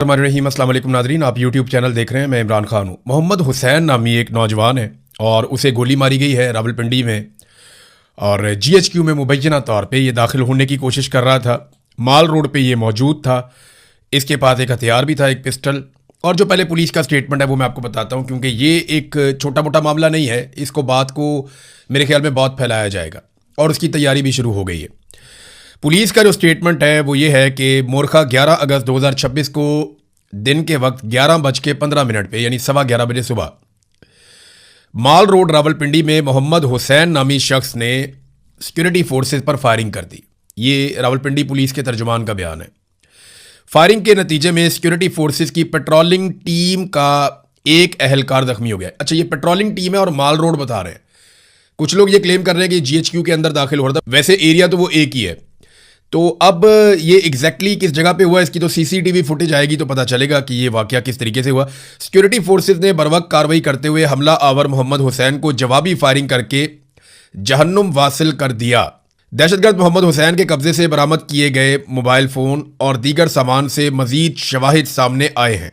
रहीम अस्सलाम वालेकुम नादरीन, आप यूट्यूब चैनल देख रहे हैं। मैं इमरान खान हूँ। मोहम्मद हुसैन नामी एक नौजवान है और उसे गोली मारी गई है रावलपिंडी में और GHQ में मुबैना तौर पे ये दाखिल होने की कोशिश कर रहा था। माल रोड पे ये मौजूद था। इसके पास एक हथियार भी था, एक पिस्टल। और जो पहले पुलिस का स्टेटमेंट है वो मैं आपको बताता हूँ, क्योंकि ये एक छोटा मोटा मामला नहीं है। इसको बात को मेरे ख्याल में बहुत फैलाया जाएगा और उसकी तैयारी भी शुरू हो गई है। पुलिस का जो स्टेटमेंट है वो ये है कि मोरखा 11 अगस्त 2026 को दिन के वक्त 11:15 पे यानी 11:15 बजे सुबह माल रोड रावलपिंडी में मोहम्मद हुसैन नामी शख्स ने सिक्योरिटी फोर्सेस पर फायरिंग कर दी। ये रावलपिंडी पुलिस के तर्जुमान का बयान है। फायरिंग के नतीजे में सिक्योरिटी फोर्सेस की पेट्रोलिंग टीम का एक अहलकार जख्मी हो गया। अच्छा, ये पेट्रोलिंग टीम है और माल रोड बता रहे हैं। कुछ लोग ये क्लेम कर रहे हैं कि GHQ के अंदर दाखिल हो रहा था, वैसे एरिया तो वो एक ही है। तो अब ये एग्जैक्टली किस जगह पे हुआ, इसकी तो CCTV फुटेज आएगी तो पता चलेगा कि ये वाकया किस तरीके से हुआ। सिक्योरिटी फोर्सेस ने बरवक्त कार्रवाई करते हुए हमला आवर मोहम्मद हुसैन को जवाबी फायरिंग करके जहन्नुम वासिल कर दिया। दहशतगर्द मोहम्मद हुसैन के कब्जे से बरामद किए गए मोबाइल फ़ोन और दीगर सामान से मजीद शवाहिद सामने आए हैं।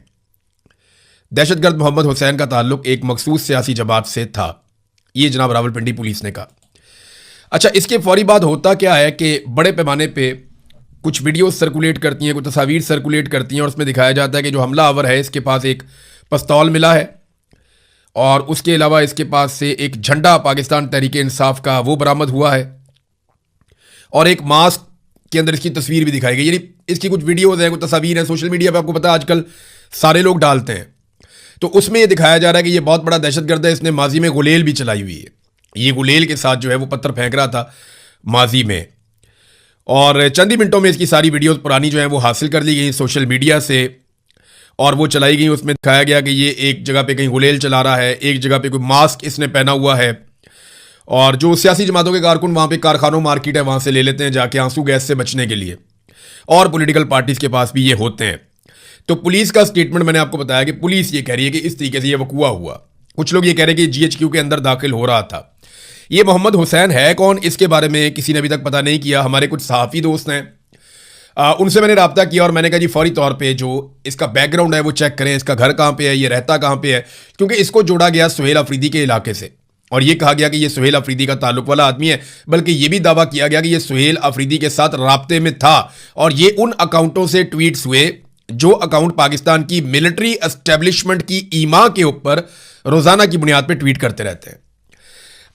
दहशतगर्द मोहम्मद हुसैन का ताल्लुक एक मखसूस सियासी जमात से था, ये जनाब रावलपिंडी पुलिस ने कहा। अच्छा, इसके फौरी बाद होता क्या है कि बड़े पैमाने पे कुछ वीडियोस सर्कुलेट करती हैं, कुछ तस्वीर सर्कुलेट करती हैं और उसमें दिखाया जाता है कि जो हमला आवर है इसके पास एक पिस्तौल मिला है और उसके अलावा इसके पास से एक झंडा पाकिस्तान तहरीक इंसाफ का वो बरामद हुआ है और एक मास्क के अंदर इसकी तस्वीर भी दिखाई गई। यानी इसकी कुछ वीडियोज़ हैं, कुछ तस्वीर हैं, सोशल मीडिया पर आपको पता है आजकल सारे लोग डालते हैं। तो उसमें यह दिखाया जा रहा है कि ये बहुत बड़ा दहशतगर्द है, इसने माजी में गुलेल भी चलाई हुई है। ये गुलेल के साथ जो है वो पत्थर फेंक रहा था माजी में। और चंद ही मिनटों में इसकी सारी वीडियोस पुरानी जो है वो हासिल कर ली गई सोशल मीडिया से और वो चलाई गई। उसमें दिखाया गया कि ये एक जगह पे कहीं गुलेल चला रहा है, एक जगह पे कोई मास्क इसने पहना हुआ है और जो सियासी जमातों के कारकुन वहाँ पे कारखानों मार्केट है वहाँ से ले लेते हैं जाके आंसू गैस से बचने के लिए, और पॉलिटिकल पार्टीज के पास भी ये होते हैं। तो पुलिस का स्टेटमेंट मैंने आपको बताया कि पुलिस ये कह रही है कि इस तरीके से ये वकूआ हुआ। कुछ लोग ये कह रहे हैं कि GHQ के अंदर दाखिल हो रहा था। ये मोहम्मद हुसैन है कौन, इसके बारे में किसी ने अभी तक पता नहीं किया। हमारे कुछ सहाफ़ी दोस्त हैं, उनसे मैंने रब्ता किया और मैंने कहा जी फौरी तौर पे जो इसका बैकग्राउंड है वो चेक करें, इसका घर कहाँ पे है, ये रहता कहाँ पे है, क्योंकि इसको जोड़ा गया सुहेल अफरीदी के इलाके से और ये कहा गया कि ये सुहेल अफरीदी का ताल्लुक वाला आदमी है। बल्कि ये भी दावा किया गया कि ये सुहेल अफरीदी के साथ राब्ते में था और ये उन अकाउंटों से ट्वीट्स हुए जो अकाउंट पाकिस्तान की मिलिट्री एस्टेब्लिशमेंट की ईमा के ऊपर रोज़ाना की बुनियाद पर ट्वीट करते रहते हैं।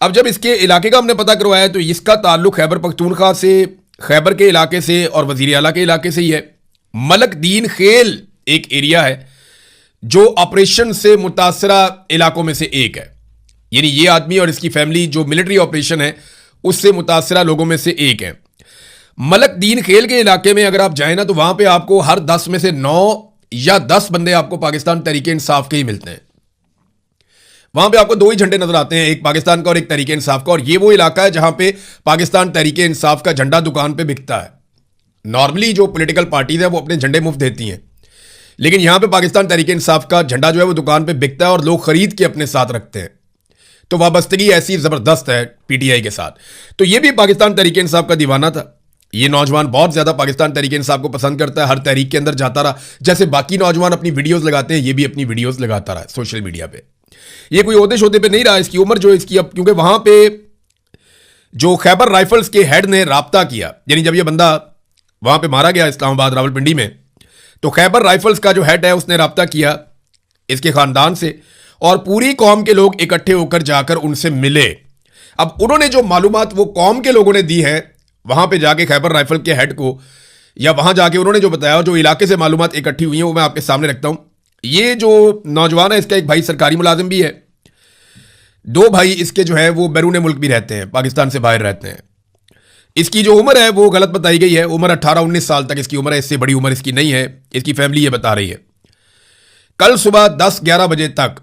अब जब इसके इलाके का हमने पता करवाया तो इसका ताल्लुक खैबर पख्तूनख्वा से, खैबर के इलाके से और वज़ीर आला के इलाके से ही है। मलक दीन खेल एक एरिया है जो ऑपरेशन से मुतासरा इलाकों में से एक है। यानी ये आदमी और इसकी फैमिली जो मिलिट्री ऑपरेशन है उससे मुतासरा लोगों में से एक है। मलक दीन खेल के इलाके में अगर आप जाए ना तो वहां पे आपको हर 10 में से 9 या 10 बंदे आपको पाकिस्तान तहरीक इंसाफ के ही मिलते हैं। वहां पे आपको 2 ही झंडे नजर आते हैं, एक पाकिस्तान का और एक तहरीक इंसाफ का, और ये वो इलाका है जहां पे पाकिस्तान तहरीक इंसाफ का झंडा दुकान पे बिकता है। नॉर्मली जो पॉलिटिकल पार्टीज है वो अपने झंडे मुफ्त देती हैं, लेकिन यहां पे पाकिस्तान तहरीक इंसाफ का झंडा जो है वो दुकान पे बिकता है और लोग खरीद के अपने साथ रखते हैं। तो वाबस्तगी ऐसी जबरदस्त है PTI के साथ। तो ये भी पाकिस्तान तहरीक इंसाफ का दीवाना था। ये नौजवान बहुत ज्यादा पाकिस्तान तहरीक इंसाफ को पसंद करता है, हर तहरीक के अंदर जाता रहा। जैसे बाकी नौजवान अपनी वीडियोस लगाते हैं, ये भी अपनी वीडियोस लगाता रहा सोशल मीडिया पे। ये कोई ओहदे शोदे पे नहीं रहा। इसकी उम्र जो इसकी अब, क्योंकि वहां पे जो खैबर राइफल्स के हेड ने राब्ता किया, यानी जब ये बंदा वहां पे मारा गया इस्लामाबाद रावलपिंडी में, तो खैबर राइफल्स का जो हेड है उसने राब्ता किया इसके खानदान से और पूरी कौम के लोग इकट्ठे होकर जाकर उनसे मिले। अब उन्होंने जो मालूमात वो कौम के लोगों ने दी है वहां पे जाके खैबर राइफल के हेड को, या वहां जाके उन्होंने जो बताया, जो इलाके से मालूमात इकट्ठी हुई है वो मैं आपके सामने रखता हूं। ये जो नौजवान है इसका एक भाई सरकारी मुलाजिम भी है, 2 भाई इसके जो है वो बैरून मुल्क भी रहते हैं, पाकिस्तान से बाहर रहते हैं। इसकी जो उम्र है वो गलत बताई गई है, उम्र 18-19 साल तक इसकी उम्र है, इससे बड़ी उम्र इसकी नहीं है, इसकी फैमिली ये बता रही है। कल सुबह 10-11 बजे तक,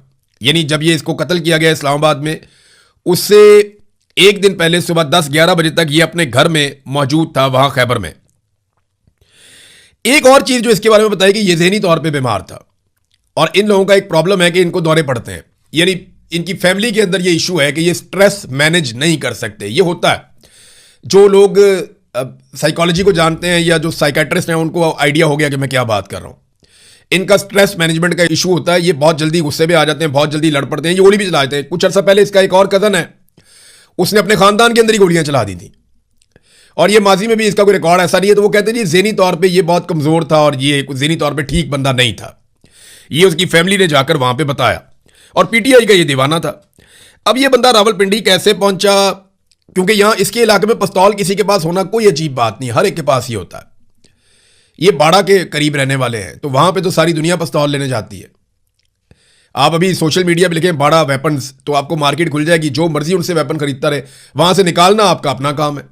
यानी जब ये इसको कत्ल किया गया इस्लामाबाद में, उससे एक दिन पहले सुबह 10-11 बजे तक ये अपने घर में मौजूद था वहां खैबर में। एक और चीज जो इसके बारे में बताई कि ये ज़हनी तौर पे बीमार था और इन लोगों का एक प्रॉब्लम है कि इनको दौरे पड़ते हैं। यानी इनकी फैमिली के अंदर ये इशू है कि ये स्ट्रेस मैनेज नहीं कर सकते। ये होता है, जो लोग साइकोलॉजी को जानते हैं या जो साइकेट्रिस्ट हैं उनको आइडिया हो गया कि मैं क्या बात कर रहा हूं। इनका स्ट्रेस मैनेजमेंट का इशू होता है, ये बहुत जल्दी गुस्से में आ जाते हैं, बहुत जल्दी लड़ पड़ते हैं, ये गोली भी चला देते हैं। कुछ अर्सा पहले इसका एक और कजन है, उसने अपने खानदान के अंदर ही गोलियां चला दी थी, और ये माजी में भी इसका कोई रिकॉर्ड ऐसा नहीं है। तो वो कहते हैं जी ज़हनी तौर पे ये बहुत कमज़ोर था और ये ज़हनी तौर पे ठीक बंदा नहीं था, ये उसकी फैमिली ने जाकर वहां पे बताया, और पीटीआई का ये दीवाना था। अब ये बंदा रावलपिंडी कैसे पहुंचा, क्योंकि यहां इसके इलाके में पिस्तौल किसी के पास होना कोई अजीब बात नहीं, हर एक के पास ही होता है। ये बाड़ा के करीब रहने वाले हैं, तो वहां पे तो सारी दुनिया पिस्तौल लेने जाती है। आप अभी सोशल मीडिया पे लिखें बाड़ा वेपन्स, तो आपको मार्केट खुल जाएगी, जो मर्जी उनसे वेपन खरीदता रहे, वहां से निकालना आपका अपना काम है।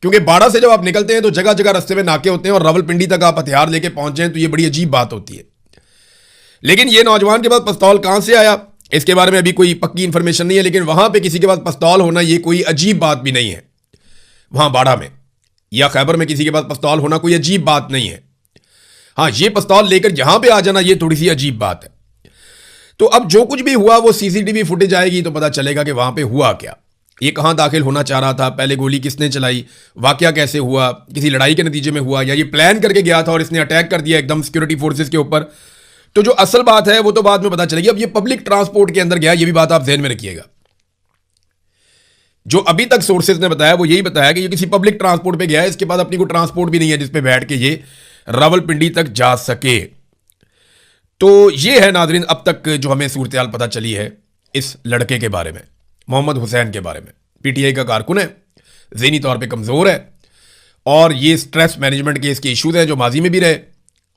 क्योंकि बाड़ा से जब आप निकलते हैं तो जगह जगह रास्ते में नाके होते हैं, और रावलपिंडी तक आप हथियार लेके पहुंच जाएं तो ये बड़ी अजीब बात होती है। लेकिन ये नौजवान के पास पिस्तौल कहां से आया, इसके बारे में अभी कोई पक्की इंफॉर्मेशन नहीं है, लेकिन वहां पे किसी के पास पिस्तौल होना ये कोई अजीब बात भी नहीं है। वहां बाड़ा में या खैबर में किसी के पास पिस्तौल होना कोई अजीब बात नहीं है। हाँ, ये पिस्तौल लेकर यहां पे आ जाना ये थोड़ी सी अजीब बात है। तो अब जो कुछ भी हुआ वो सीसीटीवी फुटेज आएगी तो पता चलेगा कि वहां पे हुआ क्या, ये कहां दाखिल होना चाह रहा था, पहले गोली किसने चलाई, वाकया कैसे हुआ, किसी लड़ाई के नतीजे में हुआ, या ये प्लान करके गया था और इसने अटैक कर दिया एकदम सिक्योरिटी फोर्सेस के ऊपर। तो जो असल बात है वो तो बाद में पता चलेगी। अब ये पब्लिक ट्रांसपोर्ट के अंदर गया, ये भी बात आप ध्यान में रखिएगा। जो अभी तक सोर्सेज ने बताया वो यही बताया कि ये किसी पब्लिक ट्रांसपोर्ट पे गया है, इसके बाद अपनी कोई ट्रांसपोर्ट भी नहीं है जिसपे बैठ के ये रावलपिंडी तक जा सके। तो ये है नाजरीन अब तक जो हमें सूरत हाल पता चली है इस लड़के के बारे में, मोहम्मद हुसैन के बारे में। पीटीआई का कारकुन है, ज़हनी तौर पे कमज़ोर है, और ये स्ट्रेस मैनेजमेंट के इसके इश्यूज हैं जो माजी में भी रहे,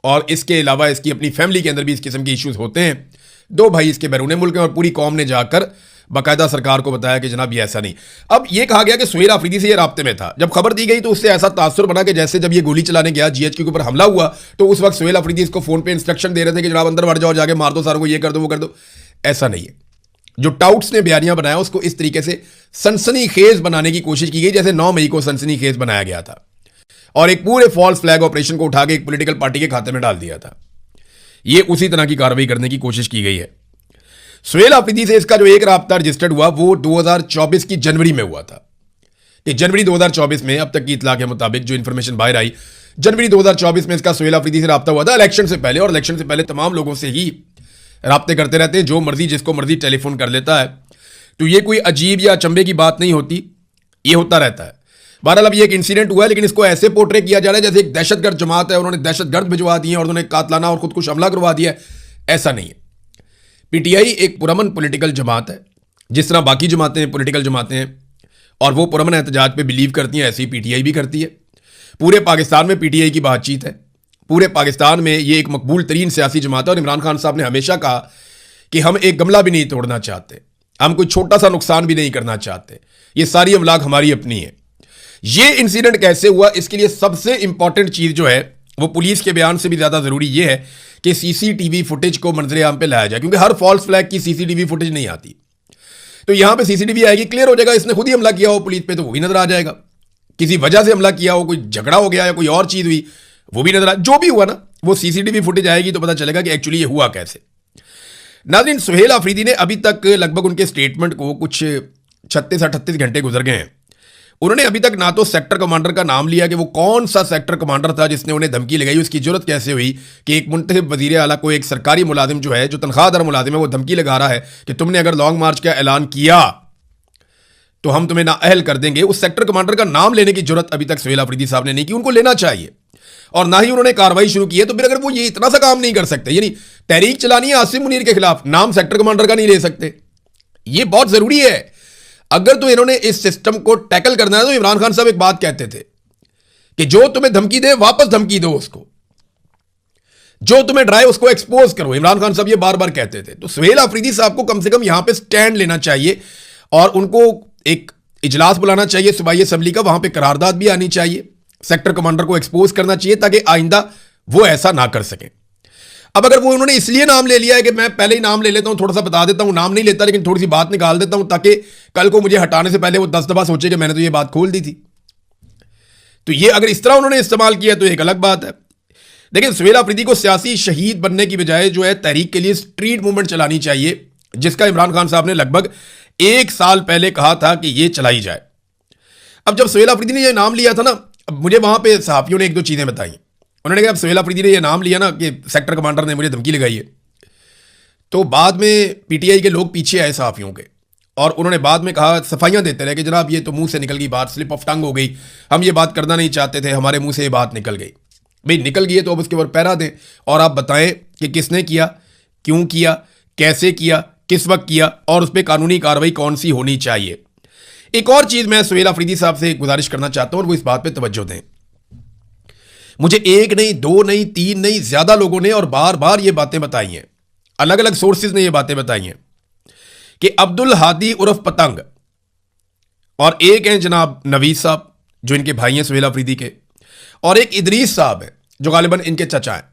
और इसके अलावा इसकी अपनी फैमिली के अंदर भी इस किस्म के इश्यूज होते हैं। दो भाई इसके बैरून मुल्क हैं, और पूरी कौम ने जाकर बाकायदा सरकार को बताया कि जनाब ये ऐसा नहीं। अब ये कहा गया कि सुहेल आफरीदी से ये राब्ते में था। जब खबर दी गई तो उससे ऐसा तासुर बना कि जैसे जब ये गोली चलाने गया जीएचक्यू के ऊपर हमला हुआ तो उस वक्त सुहेल आफरीदी इसको फोन पे इंस्ट्रक्शन दे रहे थे कि जनाब अंदर बढ़ जाओ, जाके मार दो सारों को, ये कर दो वो कर दो। ऐसा नहीं है। जो टाउट्स ने बयानियां बनाया उसको इस तरीके से सनसनी खेज बनाने की कोशिश की गई जैसे 9 मई को सनसनी खेज बनाया गया था, और एक पूरे फॉल्स फ्लैग ऑपरेशन को उठा के एक पॉलिटिकल पार्टी के खाते में डाल दिया था। ये उसी तरह की कार्रवाई करने की कोशिश की गई है। सुहेल आफरीदी से इसका जो एक राब्ता रजिस्टर्ड हुआ वो 2024 की जनवरी में हुआ था। कि जनवरी 2024 में अब तक की इतला के मुताबिक जो इंफॉर्मेशन बाहर आई, जनवरी 2024 में इसका सुहेल आफरीदी से राब्ता हुआ था इलेक्शन से पहले, और इलेक्शन से पहले तमाम लोगों से ही राब्ते करते रहते हैं, जो मर्जी जिसको मर्जी टेलीफोन कर लेता है। तो ये कोई अजीब या अचंभे की बात नहीं होती, ये होता रहता है। बहरहाल अब ये एक इंसिडेंट हुआ है, लेकिन इसको ऐसे पोर्ट्रे किया जा रहा है जैसे एक दहशतगर्द जमात है, उन्होंने दहशतगर्द भिजवा दिए और उन्होंने कातलाना और खुदकुश हमला करवा दिया है। ऐसा नहीं है। पीटीआई एक पुरअमन पॉलिटिकल जमात है, जिस तरह बाकी जमातें पॉलिटिकल जमातें हैं और वो पुरअमन एहतजाज पे बिलीव करती हैं, ऐसे ही पीटीआई भी करती है। पूरे पाकिस्तान में पीटीआई की बातचीत है, पूरे पाकिस्तान में ये एक मकबूल तरीन सियासी जमात है। और इमरान खान साहब ने हमेशा कहा कि हम एक गमला भी नहीं तोड़ना चाहते, हम कोई छोटा सा नुकसान भी नहीं करना चाहते, ये सारी अमलाक हमारी अपनी है। ये इंसिडेंट कैसे हुआ, इसके लिए सबसे इंपॉर्टेंट चीज जो है वो पुलिस के बयान से भी ज्यादा जरूरी ये है कि सीसीटीवी फुटेज को मंजरे आम पे लाया जाए, क्योंकि हर फॉल्स फ्लैग की सीसीटीवी फुटेज नहीं आती। तो यहां पे सीसीटीवी आएगी, क्लियर हो जाएगा इसने खुद ही हमला किया हो पुलिस पे, तो वो भी नजर आ जाएगा। किसी वजह से हमला किया हो, कोई झगड़ा हो गया या कोई और चीज हुई, वो भी नजर आ, जो भी हुआ ना वो सीसीटीवी फुटेज आएगी तो पता चलेगा कि एक्चुअली ये हुआ कैसे। नाज़रीन, सुहेल आफरीदी ने अभी तक लगभग उनके स्टेटमेंट को कुछ 36-38 घंटे गुजर गए हैं। उन्होंने अभी तक ना तो सेक्टर कमांडर का नाम लिया कि वो कौन सा सेक्टर कमांडर था जिसने उन्हें धमकी लगाई, उसकी जरूरत कैसे हुई कि एक मुंतखब वजीर आला को एक सरकारी मुलाजिम जो है, जो तनख्वाहदार मुलाजिम है, वो धमकी लगा रहा है कि तुमने अगर लॉन्ग मार्च का ऐलान किया तो हम तुम्हें नाअहल कर देंगे। उस सेक्टर कमांडर का नाम लेने की जरूरत अभी तक सुहेल आफरीदी साहब ने नहीं की, उनको लेना चाहिए। और ना ही उन्होंने कार्रवाई शुरू की है। तो फिर अगर वो ये इतना सा काम नहीं कर सकते, यानी तहरीक चलानी है आसिम मुनीर के खिलाफ, नाम सेक्टर कमांडर का नहीं ले सकते, ये बहुत जरूरी है। अगर तो इन्होंने इस सिस्टम को टैकल करना है तो इमरान खान साहब एक बात कहते थे कि जो तुम्हें धमकी दे वापस धमकी दो उसको, जो तुम्हें डराए उसको एक्सपोज करो। इमरान खान साहब ये बार बार कहते थे। तो सुहेल आफरीदी साहब को कम से कम यहां पे स्टैंड लेना चाहिए और उनको एक इजलास बुलाना चाहिए सूबाई असेंबली का, वहां पे करारदाद भी आनी चाहिए, सेक्टर कमांडर को एक्सपोज करना चाहिए ताकि आइंदा वो ऐसा ना कर सके। अब अगर वो उन्होंने इसलिए नाम ले लिया है कि मैं पहले ही नाम ले लेता हूं, थोड़ा सा बता देता हूं, नाम नहीं लेता लेकिन थोड़ी सी बात निकाल देता हूं ताकि कल को मुझे हटाने से पहले वो 10 दफा सोचे कि मैंने तो ये बात खोल दी थी, तो ये अगर इस तरह उन्होंने इस्तेमाल किया तो एक अलग बात है। देखिए, सुहेल आफरीदी को सियासी शहीद बनने की बजाय जो है तहरीक के लिए स्ट्रीट मूवमेंट चलानी चाहिए, जिसका इमरान खान साहब ने लगभग 1 साल पहले कहा था कि ये चलाई जाए। अब जब सुहेल आफरीदी ने यह नाम लिया था ना, अब मुझे वहां पे सहाफियों ने 1-2 चीजें बताई। उन्होंने कहा अब सुहेल अफरीदी ने यह नाम लिया ना कि सेक्टर कमांडर ने मुझे धमकी लगाई है, तो बाद में पीटीआई के लोग पीछे आए सहाफ़ियों के, और उन्होंने बाद में कहा, सफाइयाँ देते रहे कि जनाब ये तो मुंह से निकल गई बात, स्लिप ऑफ टंग हो गई, हम ये बात करना नहीं चाहते थे, हमारे मुंह से ये बात निकल गई। भाई निकल गई है तो अब उसके ऊपर पैरा दें और आप बताएं कि किसने किया, क्यों किया, कैसे किया, किस वक्त किया, और उस पर कानूनी कार्रवाई कौन सी होनी चाहिए। एक और चीज़ मैं सुहेल अफरीदी साहब से गुजारिश करना चाहता हूँ और वो इस बात पर तवज्जो दें। मुझे एक नहीं, दो नहीं, तीन नहीं, ज़्यादा लोगों ने और बार बार ये बातें बताई हैं, अलग अलग सोर्सेज ने ये बातें बताई हैं कि अब्दुल हादी उर्फ पतंग और एक हैं जनाब नवीद साहब जो इनके भाई हैं सुहेल अफरीदी के, और एक इदरीस साहब है जो गालिबन इनके चचा हैं।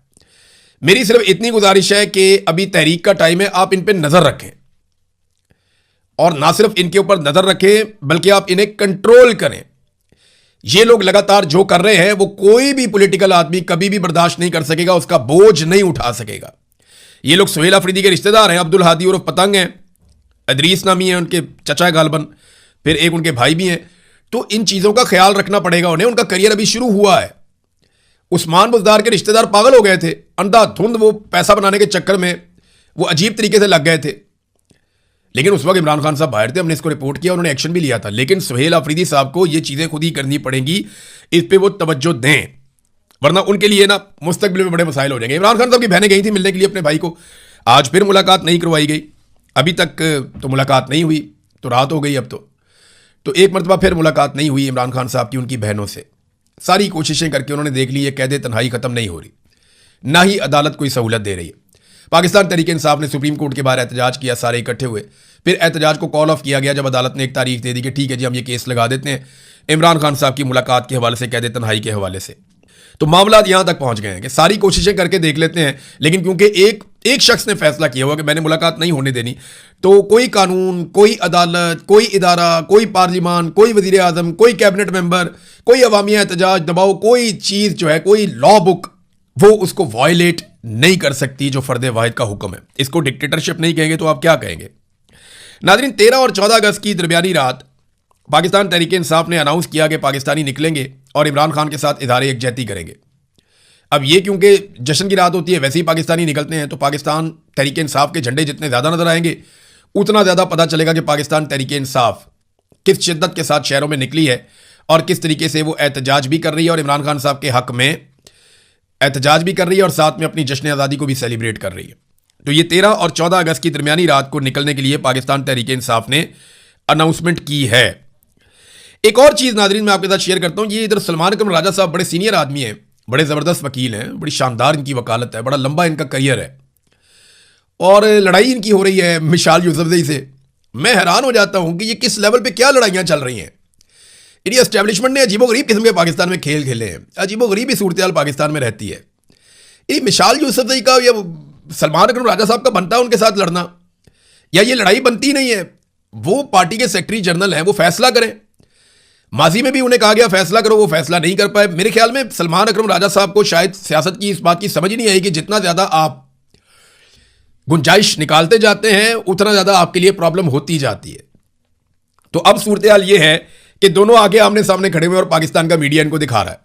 मेरी सिर्फ इतनी गुजारिश है कि अभी तहरीक का टाइम है, आप इन पर नज़र रखें, और ना सिर्फ इनके ऊपर नज़र रखें बल्कि आप इन्हें कंट्रोल करें। ये लोग लगातार जो कर रहे हैं वो कोई भी पॉलिटिकल आदमी कभी भी बर्दाश्त नहीं कर सकेगा, उसका बोझ नहीं उठा सकेगा। ये लोग सुहेल अफरीदी के रिश्तेदार हैं, अब्दुल हादी उर्फ पतंग हैं, इदरीस नामी है उनके चचा है गालिबन, फिर एक उनके भाई भी हैं। तो इन चीज़ों का ख्याल रखना पड़ेगा उन्हें, उनका करियर अभी शुरू हुआ है। उस्मान बुज़दार के रिश्तेदार पागल हो गए थे, अंधाधुंध वो पैसा बनाने के चक्कर में वो अजीब तरीके से लग गए थे, लेकिन उस वक्त इमरान खान साहब बाहर थे, हमने इसको रिपोर्ट किया, उन्होंने एक्शन भी लिया था। लेकिन सुहेल अफरीदी साहब को ये चीज़ें खुद ही करनी पड़ेंगी, इस पर वो तवज्जो दें, वरना उनके लिए ना मुस्तकबिल में बड़े मसाइल हो जाएंगे। इमरान खान साहब की बहनें गई थी मिलने के लिए अपने भाई को, आज फिर मुलाकात नहीं करवाई गई, अभी तक तो मुलाकात नहीं हुई, तो रात हो गई अब तो एक मरतबा फिर मुलाकात नहीं हुई इमरान खान साहब की उनकी बहनों से। सारी कोशिशें करके उन्होंने देख ली, ये कैद तन्हाई ख़त्म नहीं हो रही, ना ही अदालत कोई सहूलत दे रही है। पाकिस्तान तहरीक इंसाफ ने सुप्रीम कोर्ट के बाहर एहतजाज किया, सारे इकट्ठे हुए, फिर एहतजाज को कॉल ऑफ किया गया जब अदालत ने एक तारीख दे दी कि ठीक है जी हम ये केस लगा देते हैं इमरान खान साहब की मुलाकात के हवाले से, कैद तन्हाई के हवाले से। तो मामला यहां तक पहुंच गए हैं कि सारी कोशिशें करके देख लेते हैं, लेकिन क्योंकि एक शख्स ने फैसला किया हुआ कि मैंने मुलाकात नहीं होने देनी, तो कोई कानून, कोई अदालत, कोई इदारा, कोई पार्लिमान, कोई वजीर आजम, कोई कैबिनेट मेंबर, कोई अवामी एहतजाज दबाव, कोई चीज़ जो है, कोई लॉ बुक वो उसको वायलेट नहीं कर सकती जो फर्द वाहिद का हुक्म है। इसको डिक्टेटरशिप नहीं कहेंगे तो आप क्या कहेंगे। नाज़रीन, 13 और 14 अगस्त की दरमियानी रात पाकिस्तान तहरीक इंसाफ ने अनाउंस किया कि पाकिस्तानी निकलेंगे और इमरान खान के साथ इज़हार यकजहती करेंगे। अब ये क्योंकि जश्न की रात होती है, वैसे ही पाकिस्तानी निकलते हैं, तो पाकिस्तान तहरीक इंसाफ के झंडे जितने ज़्यादा नजर आएंगे उतना ज़्यादा पता चलेगा कि पाकिस्तान तहरीक इंसाफ किस शिद्दत के साथ शहरों में निकली है और किस तरीके से वो एहतजाज भी कर रही है और इमरान खान साहब के हक में एहतजाज भी कर रही है और साथ में अपनी जश्न आज़ादी को भी सेलिब्रेट कर रही है। तो ये 13 और 14 अगस्त की दरमियानी रात को निकलने के लिए पाकिस्तान तहरीक इंसाफ ने अनाउंसमेंट की है। एक और चीज़ नाज़रीन मैं आपके साथ शेयर करता हूँ, ये इधर सलमान अकरम राजा साहब बड़े सीनियर आदमी हैं, बड़े ज़बरदस्त वकील हैं, बड़ी शानदार इनकी वकालत है, बड़ा लंबा इनका करियर है, और लड़ाई इनकी हो रही है मिशाल यूसुफजई से। मैं हैरान हो जाता हूँ कि ये किस लेवल पे क्या लड़ाइयाँ चल रही हैं। इनकी एस्टेब्लिशमेंट ने अजीबोगरीब किस्म के पाकिस्तान में खेल खेले हैं, अजीबोगरीब ही सूरत हाल पाकिस्तान में रहती है। ये मिशाल यूसुफजई का या सलमान अकरम राजा साहब का बनता है उनके साथ लड़ना, या ये लड़ाई बनती नहीं है। वो पार्टी के सेक्रेटरी जनरल हैं, वो फैसला करें। माजी में भी उन्हें कहा गया फैसला करो, वो फैसला नहीं कर पाए। मेरे ख्याल में सलमान अकरम राजा साहब को शायद सियासत की इस बात की समझ ही नहीं आई कि जितना ज़्यादा आप गुंजाइश निकालते जाते हैं उतना ज़्यादा आपके लिए प्रॉब्लम होती जाती है। तो अब सूरत हाल ये है कि दोनों आगे आमने सामने खड़े हुए और पाकिस्तान का मीडिया इनको दिखा रहा है।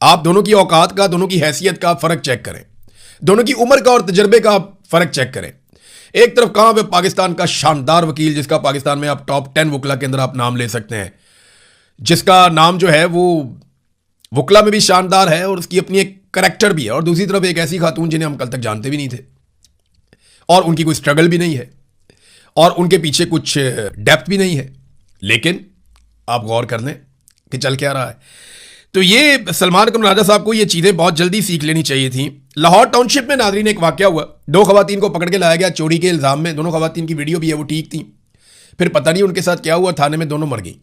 आप दोनों की औकात का, दोनों की हैसियत का फ़र्क चेक करें, दोनों की उम्र का और तजर्बे का फ़र्क चेक करें। एक तरफ कहाँ पे पाकिस्तान का शानदार वकील, जिसका पाकिस्तान में आप टॉप 10 वकला के अंदर आप नाम ले सकते हैं, जिसका नाम जो है वो वकला में भी शानदार है और उसकी अपनी एक करैक्टर भी है, और दूसरी तरफ एक ऐसी खातून जिन्हें हम कल तक जानते भी नहीं थे और उनकी कोई स्ट्रगल भी नहीं है और उनके पीछे कुछ डेप्थ भी नहीं है। लेकिन आप गौर कर लें कि चल क्या रहा है। तो ये सलमान अकरम राजा साहब को ये चीज़ें बहुत जल्दी सीख लेनी चाहिए थी। लाहौर टाउनशिप में नाज़रीन एक वाक़या हुआ, 2 ख़वातीन को पकड़ के लाया गया चोरी के इल्ज़ाम में। दोनों ख़वातीन की वीडियो भी है, वो ठीक थी, फिर पता नहीं उनके साथ क्या हुआ, थाने में दोनों मर गई।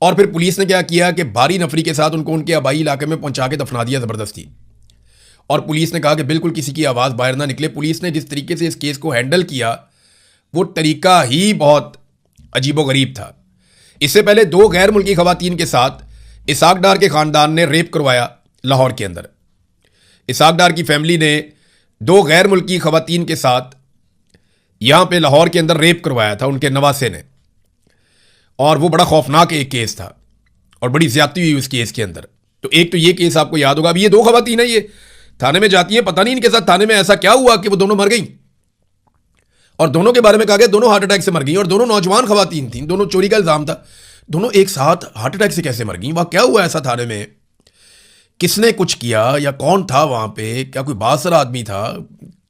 और फिर पुलिस ने क्या किया कि भारी नफरी के साथ उनको उनके आबाई इलाके में पहुंचा के दफना दिया ज़बरदस्ती। और पुलिस ने कहा कि बिल्कुल किसी की आवाज़ बाहर ना निकले। पुलिस ने जिस तरीके से इस केस को हैंडल किया वो तरीका ही बहुत अजीबोगरीब था। इससे पहले 2 गैर मुल्की ख़वातीन के साथ इसाक डार के ख़ानदान ने रेप करवाया लाहौर के अंदर। इसाक डार की फैमिली ने 2 गैर मुल्की ख़वातीन के साथ यहाँ पे लाहौर के अंदर रेप करवाया था उनके नवासे ने, और वो बड़ा खौफनाक एक केस था और बड़ी ज़्यादती हुई उस केस के अंदर। तो एक तो ये केस आपको याद होगा, अभी ये 2 खवातीन है, ये थाने में जाती हैं, पता नहीं इनके साथ थाने में ऐसा क्या हुआ कि वो दोनों मर गई, और दोनों के बारे में कहा गया दोनों हार्ट अटैक से मर गई, और दोनों नौजवान खवातीन थी, दोनों चोरी का इल्जाम था, दोनों एक साथ हार्ट अटैक से कैसे मर गई? वहां क्या हुआ ऐसा थाने में? किसने कुछ किया या कौन था वहां पे? क्या कोई बासर आदमी था?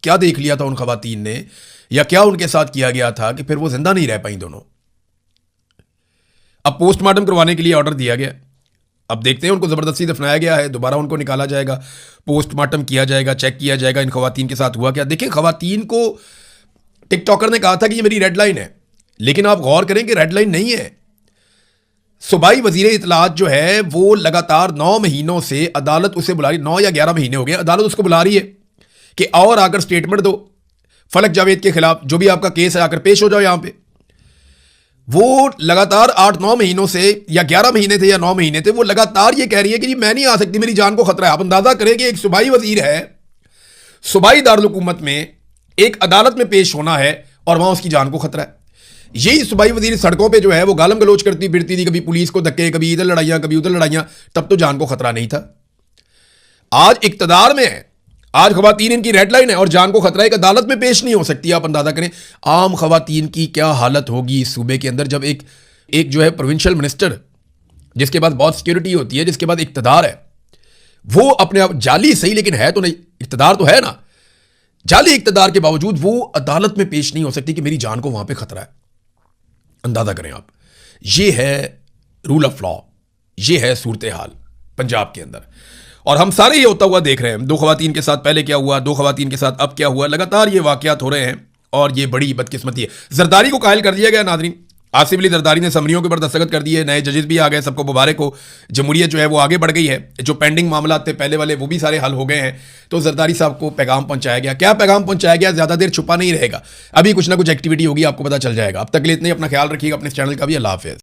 क्या देख लिया था उन खवातीन ने, या क्या उनके साथ किया गया था कि फिर वो जिंदा नहीं रह पाई दोनों? अब पोस्टमार्टम करवाने के लिए ऑर्डर दिया गया, अब देखते हैं, उनको जबरदस्ती दफनाया गया है, दोबारा उनको निकाला जाएगा, पोस्टमार्टम किया जाएगा, चेक किया जाएगा इन खवातीन के साथ हुआ क्या। देखिए, खवातीन को टिकटॉकर ने कहा था कि ये मेरी रेड लाइन है, लेकिन आप गौर करें कि रेड लाइन नहीं है। सूबाई वजीर इतलात जो है वो लगातार 9 महीनों से अदालत उसे बुला रही, 9 या 11 महीने हो गए अदालत उसको बुला रही है कि और आकर स्टेटमेंट दो फलक जावेद के खिलाफ, जो भी आपका केस है आकर पेश हो जाओ यहां पे। वो लगातार 8-9 महीनों से, या 11 महीने थे या 9 महीने थे, वो लगातार ये कह रही है कि मैं नहीं आ सकती, मेरी जान को खतरा है। आप अंदाजा करें कि एक सूबाई वजीर है, सूबाई दारुल हुकूमत में एक अदालत में पेश होना है और वहां उसकी जान को खतरा है। यही सूबाई वजीर सड़कों पे जो है वो गालम गलोच करती फिरती थी, कभी पुलिस को धक्के, कभी इधर लड़ाइयां, कभी उधर लड़ाइयां, तब तो जान को खतरा नहीं था। आज इक्तदार में है, आज खवातीन इनकी रेड लाइन है और जान को खतरा है, एक अदालत में पेश नहीं हो सकती। आप अंदाजा करें आम खवातीन की क्या हालत होगी इस सूबे के अंदर, जब एक जो है प्रोविंशियल मिनिस्टर, जिसके बाद बहुत सिक्योरिटी होती है, जिसके बाद इक्तदार है, वो अपने आप जाली सही लेकिन है तो नहीं, इक्तदार तो है ना, जाली इक्तदार के बावजूद वो अदालत में पेश नहीं हो सकती कि मेरी जान को वहां पे खतरा है। अंदाजा करें आप, ये है रूल ऑफ लॉ, ये है सूरत हाल पंजाब के अंदर। और हम सारे ये होता हुआ देख रहे हैं, 2 खवातीन के साथ पहले क्या हुआ, 2 खवातीन के साथ अब क्या हुआ, लगातार ये वाकयात हो रहे हैं और ये बड़ी बदकिस्मती है। जरदारी को कायल कर दिया गया नादरीन, आसिफ अली जरदारी ने समरियों के ऊपर दस्तखत कर दिए, नए जजेस भी आ गए, सबको मुबारक हो। जमहूरियत जो है वो आगे बढ़ गई है, जो पेंडिंग मामला थे पहले वाले वो भी सारे हल हो गए हैं। तो जरदारी साहब को पैगाम पहुंचाया गया, क्या पैगाम पहुंचाया गया ज़्यादा देर छुपा नहीं रहेगा, अभी कुछ ना कुछ एक्टिविटी होगी, आपको पता चल जाएगा। अब तक के लिए इतने, अपना ख्याल रखिएगा, अपने चैनल का भी। अल्लाह हाफिज़।